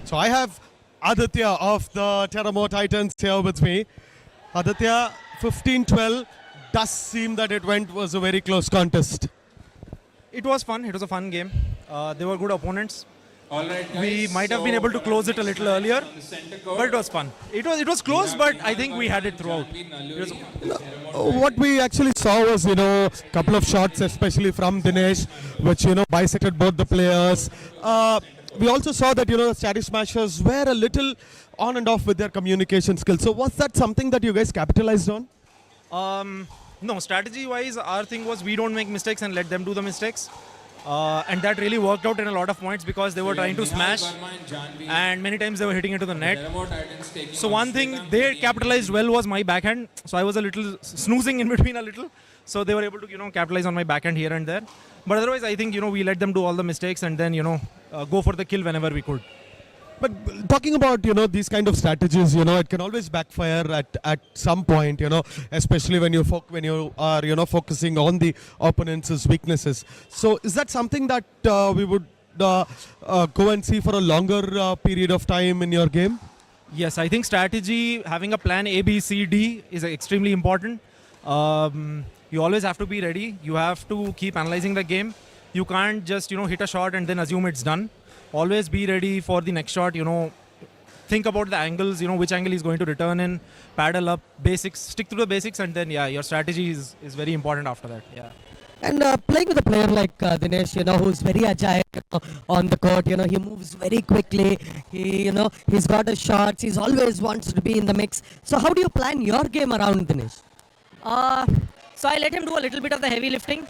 So I have Aditya of the Teramo Titans here with me. Aditya, 15-12 does seem that it was a very close contest. It was fun. It was a fun game. They were good opponents. All right, guys, We might have been able to close it a little earlier, but it was fun. It was close, but I think we had it throughout. It was, What we actually saw was, a couple of shots, especially from Dinesh, which, bisected both the players. We also saw that, the Cherry Smashers were a little on and off with their communication skills. So was that something that you guys capitalized on? no, strategy-wise, our thing was we don't make mistakes and let them do the mistakes. And that really worked out in a lot of points because they were trying to smash and many times they were hitting into the net. So one thing they capitalized well was my backhand. So I was a little snoozing in between a little. So they were able to, capitalize on my backhand here and there. But otherwise, I think, we let them do all the mistakes and then, go for the kill whenever we could. But talking about, these kind of strategies, it can always backfire at some point, especially when you are, focusing on the opponent's weaknesses. So is that something that we would go and see for a longer period of time in your game? Yes, I think strategy, having a plan A, B, C, D is extremely important. You always have to be ready. You have to keep analyzing the game. You can't just, hit a shot and then assume it's done. Always be ready for the next shot, think about the angles, which angle he's going to return in, paddle up, basics, stick to the basics, and then, your strategy is very important after that, yeah. And playing with a player like Dinesh, who's very agile on the court, he moves very quickly, he's got his shots, he's always wants to be in the mix. So how do you plan your game around Dinesh? So I let him do a little bit of the heavy lifting.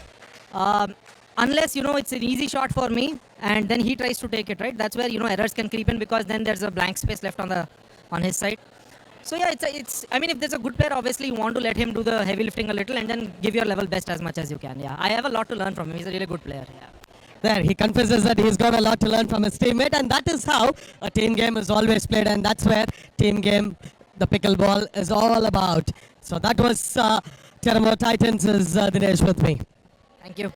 Unless, it's an easy shot for me and then he tries to take it, right? That's where, errors can creep in because then there's a blank space left on his side. So yeah, if there's a good player, obviously you want to let him do the heavy lifting a little and then give your level best as much as you can. Yeah, I have a lot to learn from him. He's a really good player. Yeah. There, he confesses that he's got a lot to learn from his teammate, and that is how a team game is always played, and that's where team game, the pickleball, is all about. So that was Teramo Titans' Dinesh with me. Thank you.